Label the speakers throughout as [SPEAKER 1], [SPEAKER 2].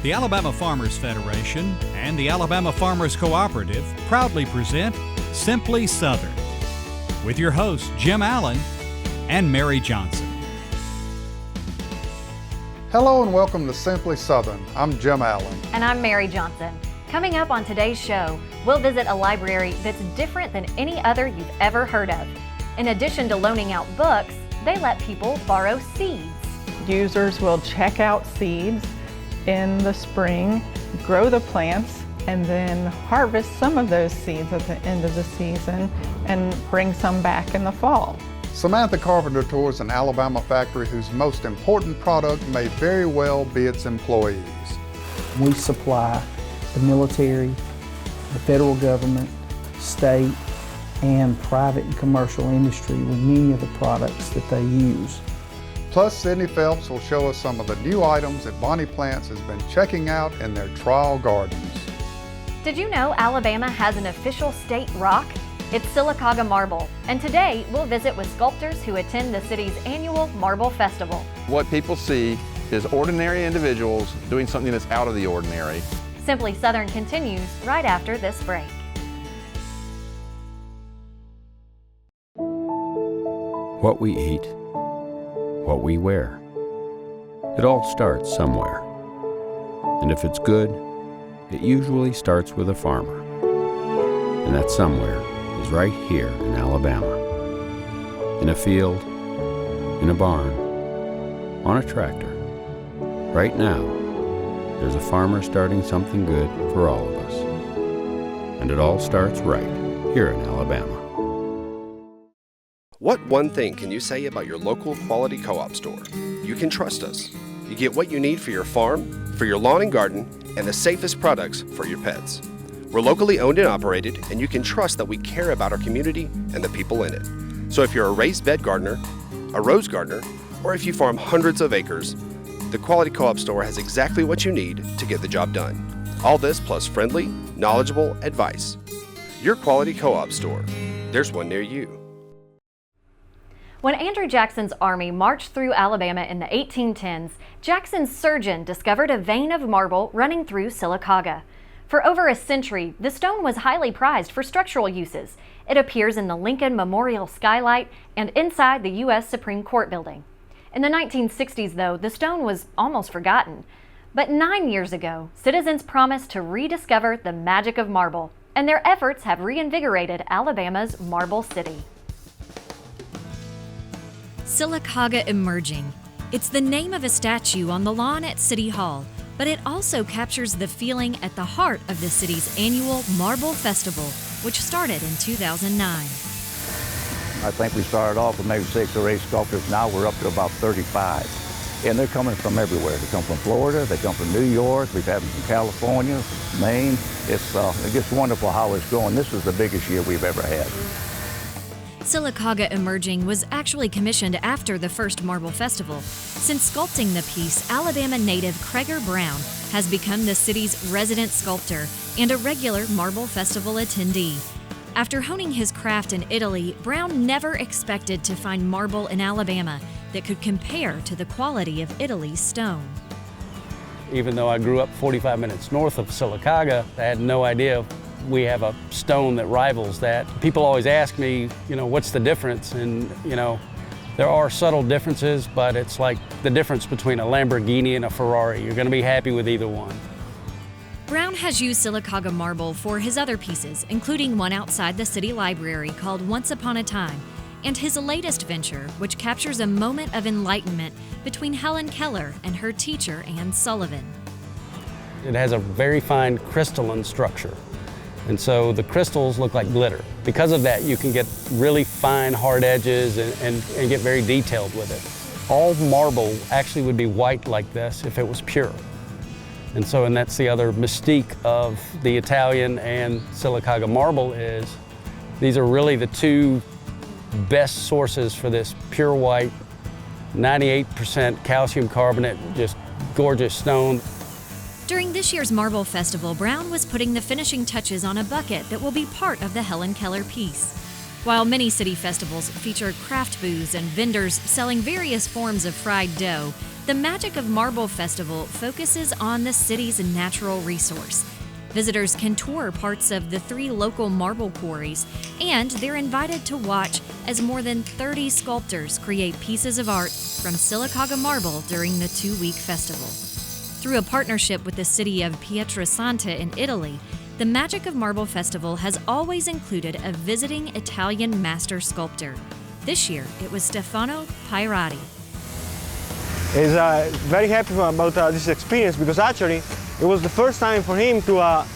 [SPEAKER 1] The Alabama Farmers Federation and the Alabama Farmers Cooperative proudly present Simply Southern with your hosts Jim Allen and Mary Johnson.
[SPEAKER 2] Hello and welcome to Simply Southern. I'm Jim Allen.
[SPEAKER 3] And I'm Mary Johnson. Coming up on today's show, we'll visit a library that's different than any other you've ever heard of. In addition to loaning out books, they let people borrow seeds.
[SPEAKER 4] Users will check out seeds in the spring, grow the plants, and then harvest some of those seeds at the end of the season and bring some back in the fall.
[SPEAKER 2] Samantha Carpenter tours an Alabama factory whose most important product may very well be its employees.
[SPEAKER 5] We supply the military, the federal government, state, and private and commercial industry with many of the products that they use.
[SPEAKER 2] Plus, Sydney Phelps will show us some of the new items that Bonnie Plants has been checking out in their trial gardens.
[SPEAKER 3] Did you know Alabama has an official state rock? It's Sylacauga Marble, and today we'll visit with sculptors who attend the city's annual Marble Festival.
[SPEAKER 6] What people see is ordinary individuals doing something that's out of the ordinary.
[SPEAKER 3] Simply Southern continues right after this break.
[SPEAKER 7] What we eat, what we wear. It all starts somewhere. And if it's good, it usually starts with a farmer. And that somewhere is right here in Alabama. In a field, in a barn, on a tractor. Right now, there's a farmer starting something good for all of us. And it all starts right here in Alabama.
[SPEAKER 8] What one thing can you say about your local quality co-op store? You can trust us. You get what you need for your farm, for your lawn and garden, and the safest products for your pets. We're locally owned and operated, and you can trust that we care about our community and the people in it. So if you're a raised bed gardener, a rose gardener, or if you farm hundreds of acres, the Quality Co-op Store has exactly what you need to get the job done. All this plus friendly, knowledgeable advice. Your Quality Co-op Store. There's one near you.
[SPEAKER 3] When Andrew Jackson's army marched through Alabama in the 1810s, Jackson's surgeon discovered a vein of marble running through Sylacauga. For over a century, the stone was highly prized for structural uses. It appears in the Lincoln Memorial skylight and inside the U.S. Supreme Court building. In the 1960s, though, the stone was almost forgotten. But 9 years ago, citizens promised to rediscover the magic of marble, and their efforts have reinvigorated Alabama's Marble City.
[SPEAKER 9] Sylacauga Emerging. It's the name of a statue on the lawn at City Hall, but it also captures the feeling at the heart of the city's annual Marble Festival, which started in 2009.
[SPEAKER 10] I think we started off with maybe 6 or 8 sculptors. Now we're up to about 35. And they're coming from everywhere. They come from Florida, they come from New York, we've had them from California, Maine. It's just wonderful how it's going. This is the biggest year we've ever had.
[SPEAKER 9] Sylacauga Emerging was actually commissioned after the first Marble Festival. Since sculpting the piece, Alabama native Craigor Brown has become the city's resident sculptor and a regular Marble Festival attendee. After honing his craft in Italy, Brown never expected to find marble in Alabama that could compare to the quality of Italy's stone.
[SPEAKER 11] Even though I grew up 45 minutes north of Sylacauga, I had no idea we have a stone that rivals that. People always ask me, what's the difference? And, there are subtle differences, but it's like the difference between a Lamborghini and a Ferrari. You're going to be happy with either one.
[SPEAKER 9] Brown has used Sylacauga marble for his other pieces, including one outside the city library called Once Upon a Time, and his latest venture, which captures a moment of enlightenment between Helen Keller and her teacher, Anne Sullivan.
[SPEAKER 11] It has a very fine crystalline structure. And so the crystals look like glitter. Because of that, you can get really fine, hard edges and get very detailed with it. All marble actually would be white like this if it was pure. And that's the other mystique of the Italian and Sylacauga marble is these are really the two best sources for this pure white, 98% calcium carbonate, just gorgeous stone.
[SPEAKER 9] During this year's Marble Festival, Brown was putting the finishing touches on a bucket that will be part of the Helen Keller piece. While many city festivals feature craft booths and vendors selling various forms of fried dough, The Magic of Marble Festival focuses on the city's natural resource. Visitors can tour parts of the 3 local marble quarries, and they're invited to watch as more than 30 sculptors create pieces of art from Silicaga marble during the 2-week festival. Through a partnership with the city of Pietrasanta in Italy, the Magic of Marble Festival has always included a visiting Italian master sculptor. This year, it was Stefano Pairati.
[SPEAKER 12] He's very happy about this experience because actually it was the first time for him to work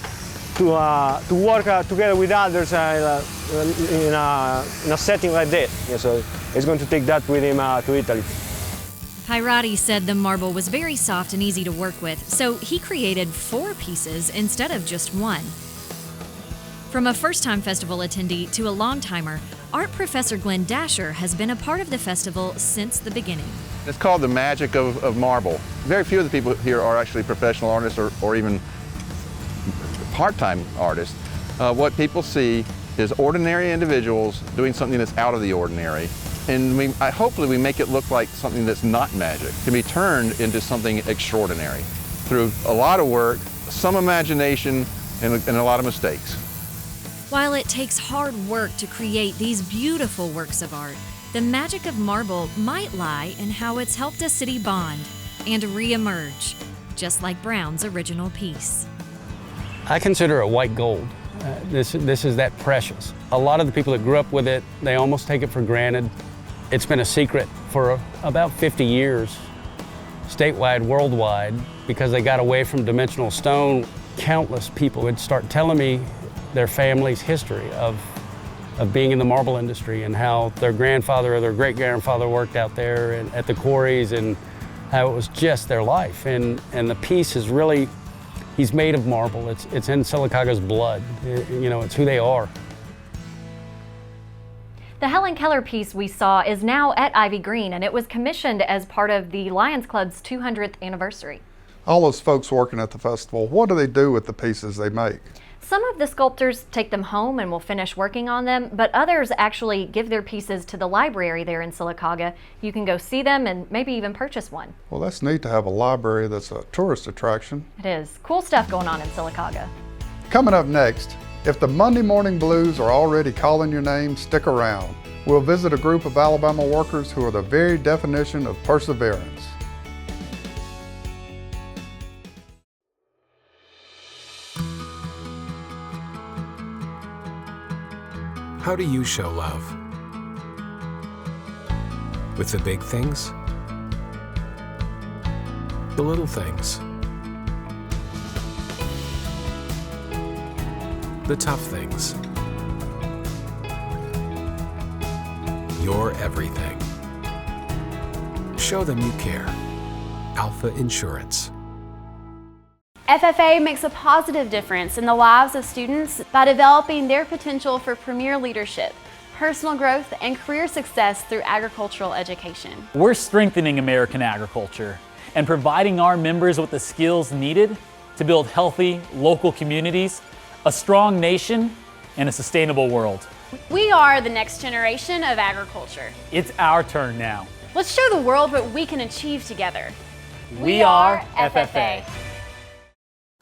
[SPEAKER 12] together with others in a setting like this. Yeah, so he's going to take that with him to Italy.
[SPEAKER 9] Pairati said the marble was very soft and easy to work with, so he created 4 pieces instead of just 1. From a first-time festival attendee to a long-timer, art professor Glenn Dasher has been a part of the festival since the beginning.
[SPEAKER 6] It's called the magic of marble. Very few of the people here are actually professional artists or even part-time artists. What people see is ordinary individuals doing something that's out of the ordinary. And hopefully we make it look like something that's not magic, can be turned into something extraordinary through a lot of work, some imagination, and a lot of mistakes.
[SPEAKER 9] While it takes hard work to create these beautiful works of art, the magic of marble might lie in how it's helped a city bond and re-emerge, just like Brown's original piece.
[SPEAKER 11] I consider it white gold. This is that precious. A lot of the people that grew up with it, they almost take it for granted. It's been a secret for about 50 years, statewide, worldwide, because they got away from dimensional stone. Countless people would start telling me their family's history of being in the marble industry and how their grandfather or their great-grandfather worked out there and at the quarries and how it was just their life. And the piece is really, he's made of marble. It's in Silicaga's blood. It's who they are.
[SPEAKER 3] The Helen Keller piece we saw is now at Ivy Green, and it was commissioned as part of the Lions Club's 200th anniversary.
[SPEAKER 2] All those folks working at the festival, what do they do with the pieces they make?
[SPEAKER 3] Some of the sculptors take them home and will finish working on them, but others actually give their pieces to the library there in Silicaga. You can go see them and maybe even purchase one.
[SPEAKER 2] Well, that's neat to have a library that's a tourist attraction.
[SPEAKER 3] It is. Cool stuff going on in Silicaga.
[SPEAKER 2] Coming up next, if the Monday morning blues are already calling your name, stick around. We'll visit a group of Alabama workers who are the very definition of perseverance.
[SPEAKER 13] How do you show love? With the big things? The little things? The tough things? Your everything. Show them you care. Alpha Insurance.
[SPEAKER 14] FFA makes a positive difference in the lives of students by developing their potential for premier leadership, personal growth, and career success through agricultural education.
[SPEAKER 15] We're strengthening American agriculture and providing our members with the skills needed to build healthy local communities, a strong nation, and a sustainable world.
[SPEAKER 14] We are the next generation of agriculture.
[SPEAKER 15] It's our turn now.
[SPEAKER 14] Let's show the world what we can achieve together.
[SPEAKER 15] We are FFA.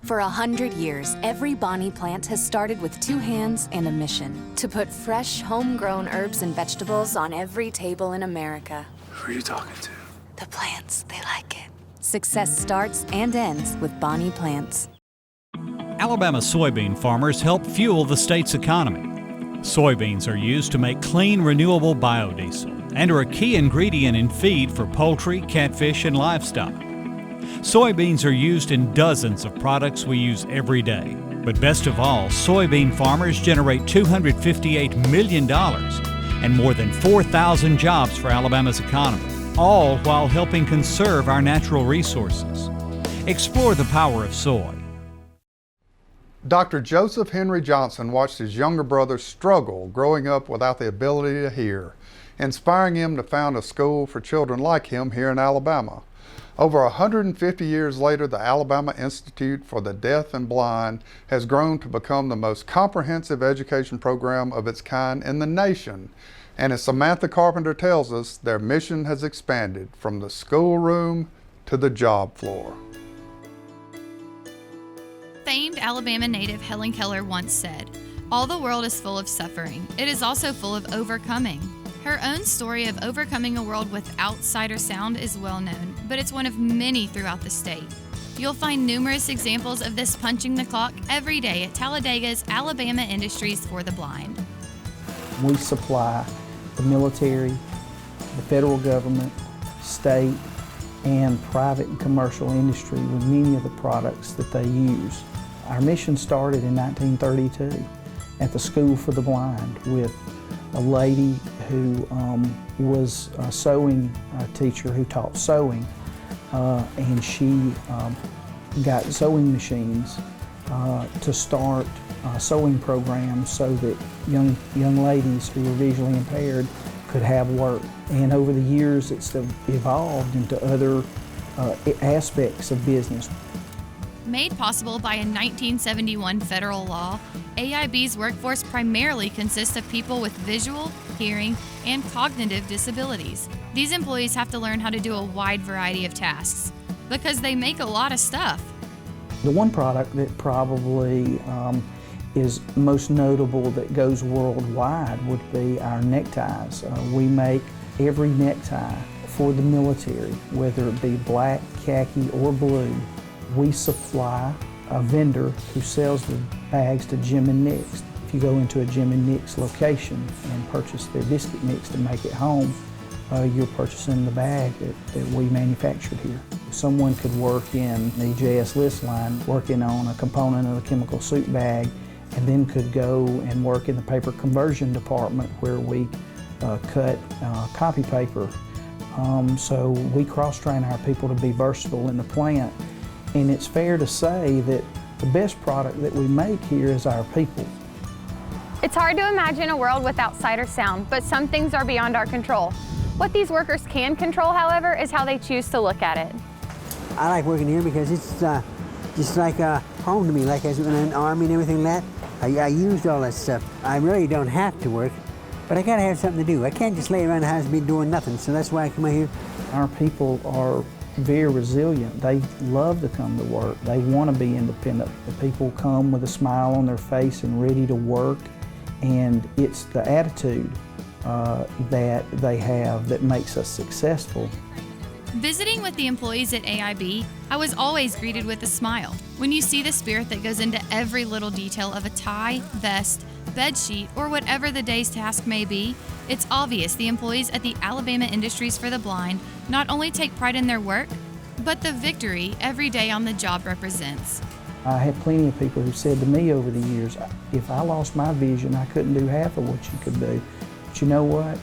[SPEAKER 16] For 100 years, every Bonnie plant has started with 2 hands and a mission: to put fresh, homegrown herbs and vegetables on every table in America.
[SPEAKER 13] Who are you talking to?
[SPEAKER 16] The plants, they like it. Success starts and ends with Bonnie plants.
[SPEAKER 1] Alabama soybean farmers help fuel the state's economy. Soybeans are used to make clean, renewable biodiesel and are a key ingredient in feed for poultry, catfish, and livestock. Soybeans are used in dozens of products we use every day. But best of all, soybean farmers generate $258 million and more than 4,000 jobs for Alabama's economy, all while helping conserve our natural resources. Explore the power of soy.
[SPEAKER 2] Dr. Joseph Henry Johnson watched his younger brother struggle growing up without the ability to hear, inspiring him to found a school for children like him here in Alabama. Over 150 years later, the Alabama Institute for the Deaf and Blind has grown to become the most comprehensive education program of its kind in the nation. And as Samantha Carpenter tells us, their mission has expanded from the schoolroom to the job floor.
[SPEAKER 17] Famed Alabama native Helen Keller once said, "All the world is full of suffering. It is also full of overcoming." Her own story of overcoming a world without sight or sound is well known, but it's one of many throughout the state. You'll find numerous examples of this punching the clock every day at Talladega's Alabama Industries for the Blind.
[SPEAKER 5] We supply the military, the federal government, state, and private and commercial industry with many of the products that they use. Our mission started in 1932 at the School for the Blind with a lady who was a sewing teacher who taught sewing, and she got sewing machines to start sewing programs so that young ladies who were visually impaired could have work. And over the years it's evolved into other aspects of business.
[SPEAKER 17] Made possible by a 1971 federal law, AIB's workforce primarily consists of people with visual, hearing, and cognitive disabilities. These employees have to learn how to do a wide variety of tasks because they make a lot of stuff.
[SPEAKER 5] The one product that probably is most notable that goes worldwide would be our neckties. We make every necktie for the military, whether it be black, khaki, or blue. We supply a vendor who sells the bags to Jim and Nick's. If you go into a Jim and Nick's location and purchase their biscuit mix to make it home, you're purchasing the bag that we manufactured here. Someone could work in the JS List line working on a component of a chemical suit bag, and then could go and work in the paper conversion department where we cut copy paper. So we cross-train our people to be versatile in the plant. And it's fair to say that the best product that we make here is our people.
[SPEAKER 18] It's hard to imagine a world without sight or sound, but some things are beyond our control. What these workers can control, however, is how they choose to look at it.
[SPEAKER 19] I like working here because it's just like home to me, like I was in the Army and everything like that. I used all that stuff. I really don't have to work, but I gotta have something to do. I can't just lay around the house and be doing nothing, so that's why I come out here.
[SPEAKER 5] Our people are very resilient. They love to come to work. They want to be independent. The people come with a smile on their face and ready to work, and it's the attitude that they have that makes us successful.
[SPEAKER 17] Visiting with the employees at AIB, I was always greeted with a smile. When you see the spirit that goes into every little detail of a tie, vest, bed sheet, or whatever the day's task may be, it's obvious the employees at the Alabama Industries for the Blind not only take pride in their work, but the victory every day on the job represents.
[SPEAKER 5] I have plenty of people who said to me over the years, if I lost my vision, I couldn't do half of what you could do. But you know what?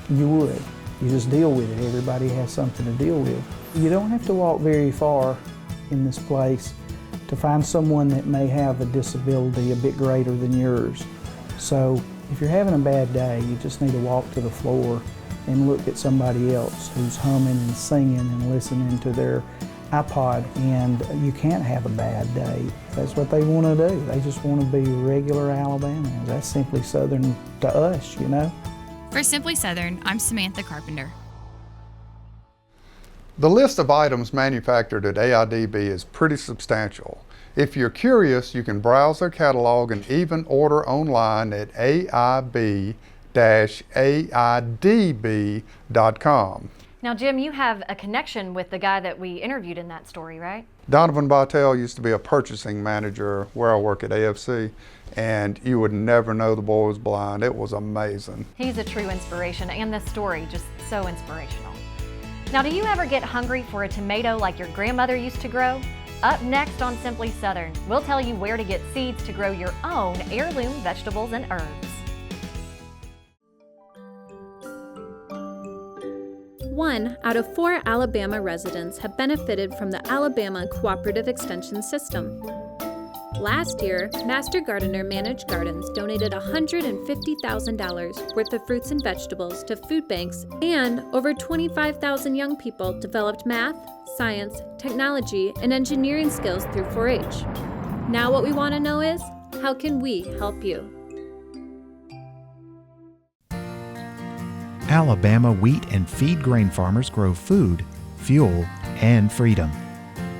[SPEAKER 5] You would. You just deal with it. Everybody has something to deal with. You don't have to walk very far in this place to find someone that may have a disability a bit greater than yours. So if you're having a bad day, you just need to walk to the floor and look at somebody else who's humming and singing and listening to their iPod, and you can't have a bad day. That's what they want to do. They just want to be regular Alabamians. That's Simply Southern to us, you know.
[SPEAKER 17] For Simply Southern, I'm Samantha Carpenter.
[SPEAKER 2] The list of items manufactured at AIDB is pretty substantial. If you're curious, you can browse their catalog and even order online at aib-aidb.com.
[SPEAKER 3] Now, Jim, you have a connection with the guy that we interviewed in that story, right?
[SPEAKER 2] Donovan Bartell used to be a purchasing manager where I work at AFC, and you would never know the boy was blind. It was amazing.
[SPEAKER 3] He's a true inspiration, and this story just so inspirational. Now, do you ever get hungry for a tomato like your grandmother used to grow? Up next on Simply Southern, we'll tell you where to get seeds to grow your own heirloom vegetables and herbs.
[SPEAKER 20] 1 out of 4 Alabama residents have benefited from the Alabama Cooperative Extension System. Last year, Master Gardener Managed Gardens donated $150,000 worth of fruits and vegetables to food banks, and over 25,000 young people developed math, science, technology, and engineering skills through 4-H. Now what we want to know is, how can we help you?
[SPEAKER 21] Alabama wheat and feed grain farmers grow food, fuel, and freedom.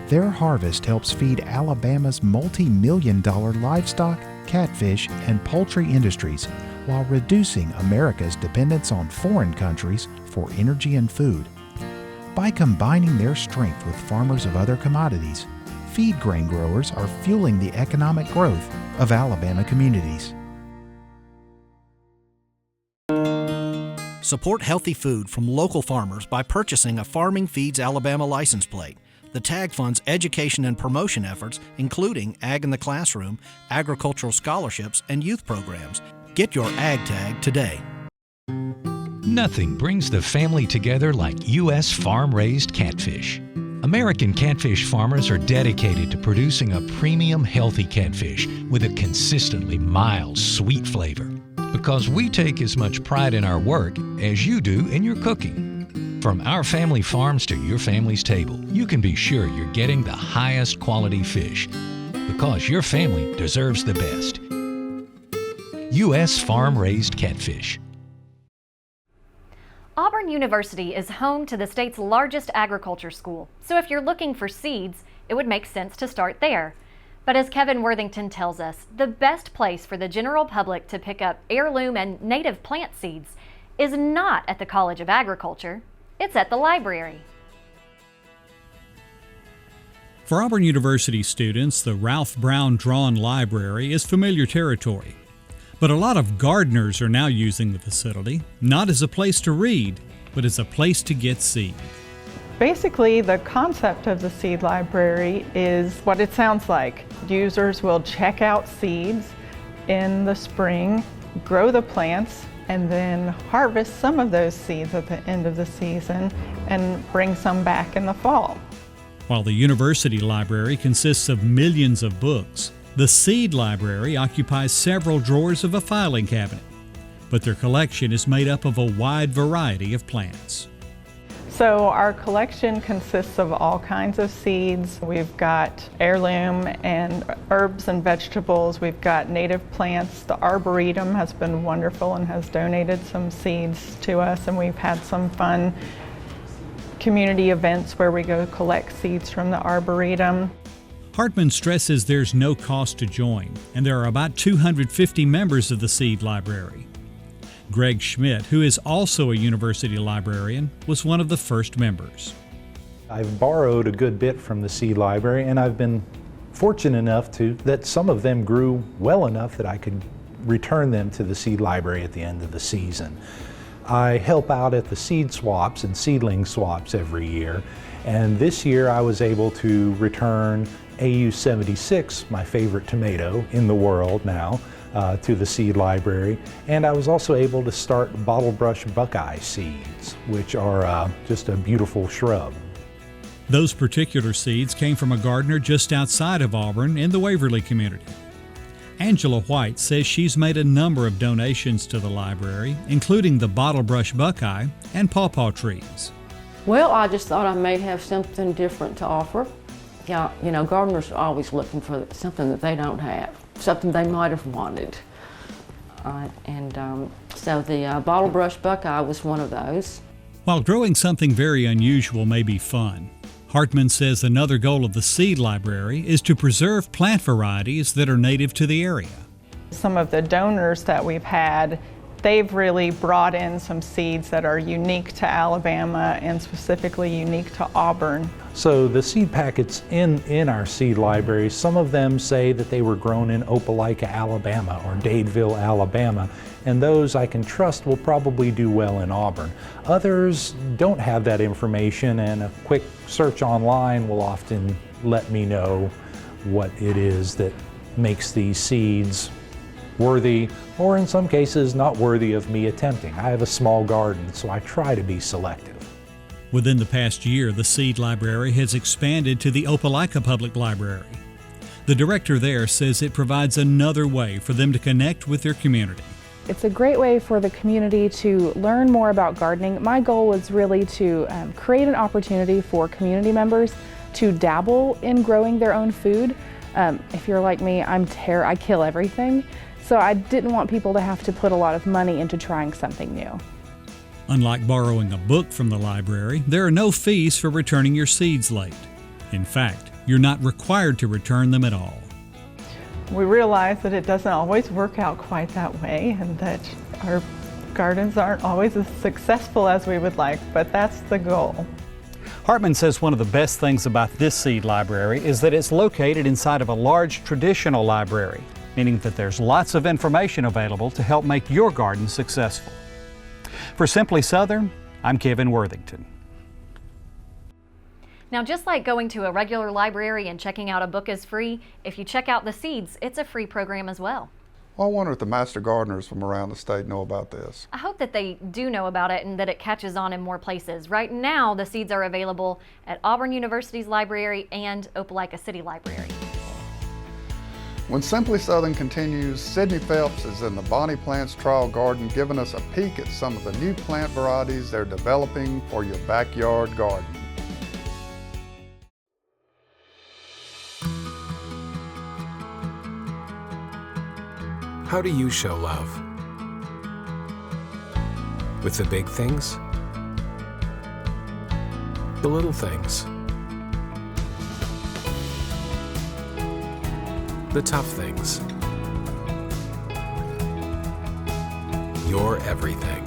[SPEAKER 21] Their harvest helps feed Alabama's multi-million-dollar livestock, catfish, and poultry industries while reducing America's dependence on foreign countries for energy and food. By combining their strength with farmers of other commodities, feed grain growers are fueling the economic growth of Alabama communities.
[SPEAKER 22] Support healthy food from local farmers by purchasing a Farming Feeds Alabama license plate. The tag funds education and promotion efforts, including Ag in the Classroom, agricultural scholarships, and youth programs. Get your Ag tag today.
[SPEAKER 23] Nothing brings the family together like U.S. farm-raised catfish. American catfish farmers are dedicated to producing a premium, healthy catfish with a consistently mild, sweet flavor. Because we take as much pride in our work as you do in your cooking. From our family farms to your family's table, you can be sure you're getting the highest quality fish. Because your family deserves the best. U.S. farm-raised catfish.
[SPEAKER 3] Auburn University is home to the state's largest agriculture school, so if you're looking for seeds, it would make sense to start there. But as Kevin Worthington tells us, the best place for the general public to pick up heirloom and native plant seeds is not at the College of Agriculture, it's at the library.
[SPEAKER 1] For Auburn University students, the Ralph Brown Drawn Library is familiar territory. But a lot of gardeners are now using the facility, not as a place to read, but as a place to get seed.
[SPEAKER 4] Basically, the concept of the seed library is what it sounds like. Users will check out seeds in the spring, grow the plants, and then harvest some of those seeds at the end of the season and bring some back in the fall.
[SPEAKER 1] While the university library consists of millions of books, the seed library occupies several drawers of a filing cabinet, but their collection is made up of a wide variety of plants.
[SPEAKER 4] So our collection consists of all kinds of seeds. We've got heirloom and herbs and vegetables. We've got native plants. The Arboretum has been wonderful and has donated some seeds to us, and we've had some fun community events where we go collect seeds from the Arboretum.
[SPEAKER 1] Hartman stresses there's no cost to join, and there are about 250 members of the Seed Library. Greg Schmidt, who is also a university librarian, was one of the first members.
[SPEAKER 24] I've borrowed a good bit from the Seed Library, and I've been fortunate enough that some of them grew well enough that I could return them to the Seed Library at the end of the season. I help out at the seed swaps and seedling swaps every year, and this year I was able to return AU-76, my favorite tomato in the world now, to the Seed Library, and I was also able to start bottlebrush buckeye seeds, which are just a beautiful shrub.
[SPEAKER 1] Those particular seeds came from a gardener just outside of Auburn in the Waverly community. Angela White says she's made a number of donations to the library, including the bottlebrush buckeye and pawpaw trees.
[SPEAKER 25] Well, I just thought I may have something different to offer. Yeah, you know, gardeners are always looking for something that they don't have, something they might have wanted. So the bottlebrush buckeye was one of those.
[SPEAKER 1] While growing something very unusual may be fun, Hartman says another goal of the Seed Library is to preserve plant varieties that are native to the area.
[SPEAKER 4] Some of the donors that we've had, they've really brought in some seeds that are unique to Alabama and specifically unique to Auburn.
[SPEAKER 24] So the seed packets in our seed library, some of them say that they were grown in Opelika, Alabama or Dadeville, Alabama, and those I can trust will probably do well in Auburn. Others don't have that information, and a quick search online will often let me know what it is that makes these seeds worthy, or in some cases not worthy of me attempting. I have a small garden, so I try to be selective.
[SPEAKER 1] Within the past year, the Seed Library has expanded to the Opelika Public Library. The director there says it provides another way for them to connect with their community.
[SPEAKER 26] It's a great way for the community to learn more about gardening. My goal was really to create an opportunity for community members to dabble in growing their own food. If you're like me, I kill everything. So I didn't want people to have to put a lot of money into trying something new.
[SPEAKER 1] Unlike borrowing a book from the library, there are no fees for returning your seeds late. In fact, you're not required to return them at all.
[SPEAKER 4] We realize that it doesn't always work out quite that way and that our gardens aren't always as successful as we would like, but that's the goal.
[SPEAKER 1] Hartman says one of the best things about this seed library is that it's located inside of a large traditional library, meaning that there's lots of information available to help make your garden successful. For Simply Southern, I'm Kevin Worthington.
[SPEAKER 3] Now, just like going to a regular library and checking out a book is free, if you check out the seeds, it's a free program as well.
[SPEAKER 2] Well, I wonder if the master gardeners from around the state know about this.
[SPEAKER 3] I hope that they do know about it and that it catches on in more places. Right now, the seeds are available at Auburn University's library and Opelika City Library.
[SPEAKER 2] When Simply Southern continues, Sydney Phelps is in the Bonnie Plants Trial Garden giving us a peek at some of the new plant varieties they're developing for your backyard garden.
[SPEAKER 13] How do you show love? With the big things? The little things? The tough things? Your everything.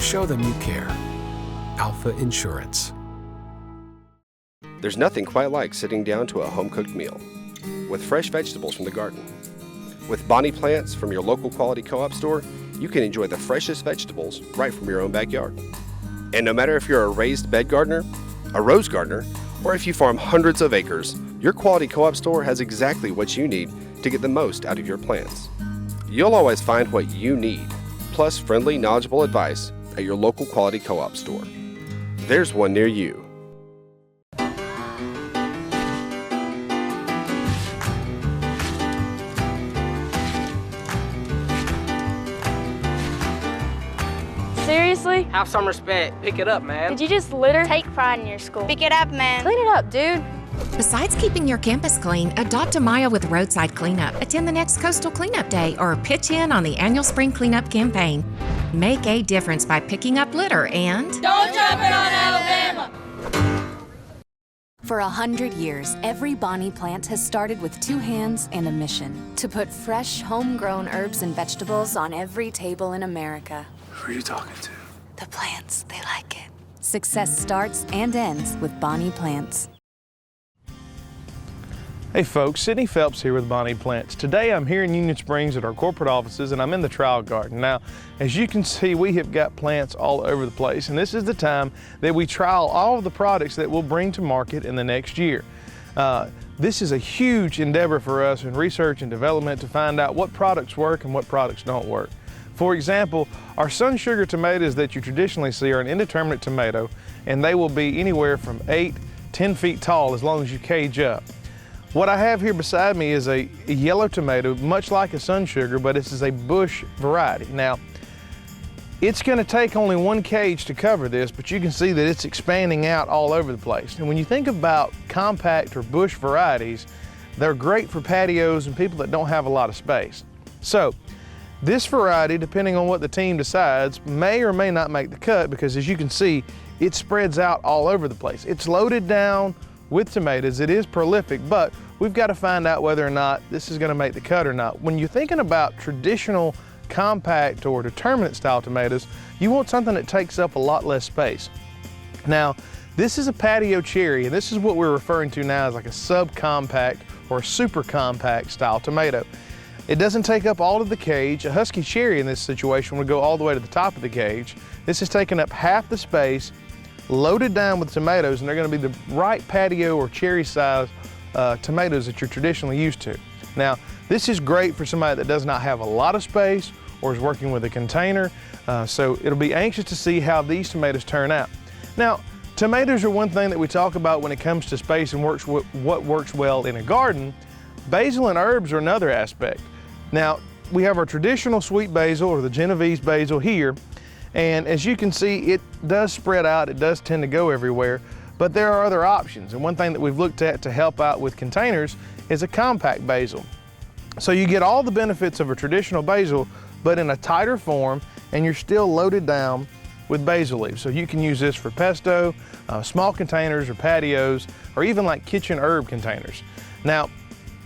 [SPEAKER 13] Show them you care. Alpha Insurance.
[SPEAKER 6] There's nothing quite like sitting down to a home-cooked meal with fresh vegetables from the garden. With Bonnie Plants from your local quality co-op store, you can enjoy the freshest vegetables right from your own backyard. And no matter if you're a raised bed gardener, a rose gardener, or if you farm hundreds of acres, your quality co-op store has exactly what you need to get the most out of your plants. You'll always find what you need, plus friendly, knowledgeable advice at your local quality co-op store. There's one near you.
[SPEAKER 7] Seriously?
[SPEAKER 8] Have some respect. Pick it up, man.
[SPEAKER 7] Did you just litter?
[SPEAKER 8] Take pride in your school.
[SPEAKER 7] Pick it up, man. Clean it up, dude.
[SPEAKER 9] Besides keeping your campus clean, adopt a mile with roadside cleanup. Attend the next Coastal Cleanup Day or pitch in on the annual spring cleanup campaign. Make a difference by picking up litter and
[SPEAKER 7] don't drop it on Alabama!
[SPEAKER 16] For 100 years, every Bonnie plant has started with two hands and a mission: to put fresh, homegrown herbs and vegetables on every table in America.
[SPEAKER 13] Who are you talking to?
[SPEAKER 16] The plants, they like it. Success starts and ends with Bonnie Plants.
[SPEAKER 10] Hey folks, Sydney Phelps here with Bonnie Plants. Today I'm here in Union Springs at our corporate offices and I'm in the trial garden. Now, as you can see, we have got plants all over the place, and this is the time that we trial all of the products that we'll bring to market in the next year. This is a huge endeavor for us in research and development to find out what products work and what products don't work. For example, our Sun Sugar tomatoes that you traditionally see are an indeterminate tomato, and they will be anywhere from 8-10 feet tall as long as you cage up. What I have here beside me is a yellow tomato, much like a Sun Sugar, but this is a bush variety. Now, it's going to take only one cage to cover this, but you can see that it's expanding out all over the place. And when you think about compact or bush varieties, they're great for patios and people that don't have a lot of space. So, this variety, depending on what the team decides, may or may not make the cut because, as you can see, it spreads out all over the place. It's loaded down with tomatoes. It is prolific, but we've got to find out whether or not this is going to make the cut or not. When you're thinking about traditional compact or determinate style tomatoes, you want something that takes up a lot less space. Now, this is a patio cherry, and this is what we're referring to now as like a subcompact or super compact style tomato. It doesn't take up all of the cage. A Husky Cherry in this situation would go all the way to the top of the cage. This is taking up half the space, loaded down with tomatoes, and they're going to be the right patio or cherry size tomatoes that you're traditionally used to. Now, this is great for somebody that does not have a lot of space or is working with a container, so it'll be anxious to see how these tomatoes turn out. Now, tomatoes are one thing that we talk about when it comes to space and what works well in a garden. Basil and herbs are another aspect. Now, we have our traditional sweet basil or the Genovese basil here, and as you can see, it does spread out, it does tend to go everywhere, but there are other options. And one thing that we've looked at to help out with containers is a compact basil. So you get all the benefits of a traditional basil, but in a tighter form, and you're still loaded down with basil leaves. So you can use this for pesto, small containers or patios, or even like kitchen herb containers. Now,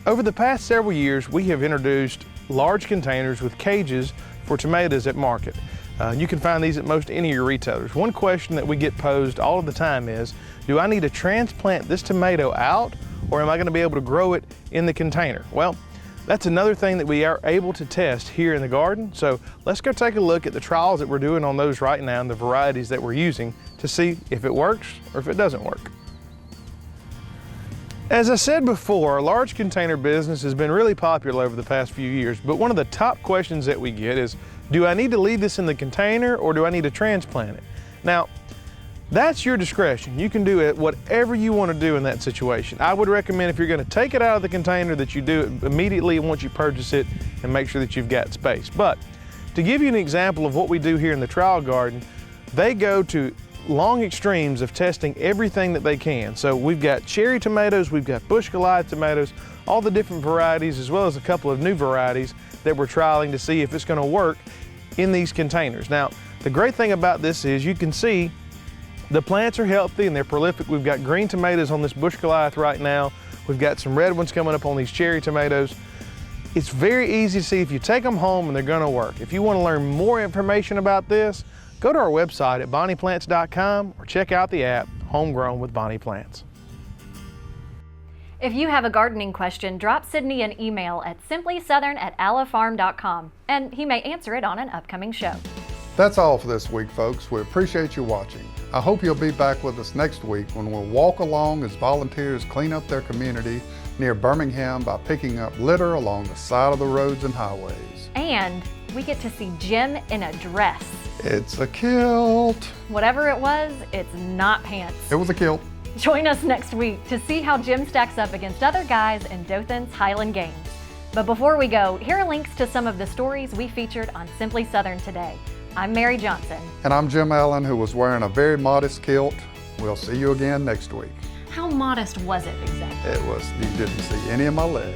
[SPEAKER 10] over the past several years, we have introduced large containers with cages for tomatoes at market. You can find these at most any of your retailers. One question that we get posed all of the time is, do I need to transplant this tomato out, or am I going to be able to grow it in the container? Well, that's another thing that we are able to test here in the garden. So let's go take a look at the trials that we're doing on those right now and the varieties that we're using to see if it works or if it doesn't work. As I said before, our large container business has been really popular over the past few years, but one of the top questions that we get is, do I need to leave this in the container or do I need to transplant it? Now, that's your discretion. You can do it whatever you want to do in that situation. I would recommend if you're going to take it out of the container that you do it immediately once you purchase it and make sure that you've got space. But to give you an example of what we do here in the trial garden, they go to long extremes of testing everything that they can. So we've got cherry tomatoes, we've got Bush Goliath tomatoes, all the different varieties, as well as a couple of new varieties that we're trialing to see if it's going to work in these containers. Now, the great thing about this is you can see the plants are healthy and they're prolific. We've got green tomatoes on this Bush Goliath right now. We've got some red ones coming up on these cherry tomatoes. It's very easy to see if you take them home and they're going to work. If you want to learn more information about this, go to our website at bonnieplants.com or check out the app Homegrown with Bonnie Plants.
[SPEAKER 3] If you have a gardening question, drop Sydney an email at simplysouthern@alafarm.com and he may answer it on an upcoming show.
[SPEAKER 2] That's all for this week, folks. We appreciate you watching. I hope you'll be back with us next week when we'll walk along as volunteers clean up their community near Birmingham by picking up litter along the side of the roads and highways.
[SPEAKER 3] And we get to see Jim in a dress.
[SPEAKER 2] It's a kilt.
[SPEAKER 3] Whatever it was, it's not pants.
[SPEAKER 2] It was a kilt.
[SPEAKER 3] Join us next week to see how Jim stacks up against other guys in Dothan's Highland Games. But before we go, here are links to some of the stories we featured on Simply Southern today. I'm Mary Johnson.
[SPEAKER 2] And I'm Jim Allen, who was wearing a very modest kilt. We'll see you again next week.
[SPEAKER 3] How modest was it exactly?
[SPEAKER 2] It was, you didn't see any of my leg.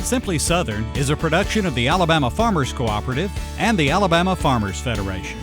[SPEAKER 1] Simply Southern is a production of the Alabama Farmers Cooperative and the Alabama Farmers Federation.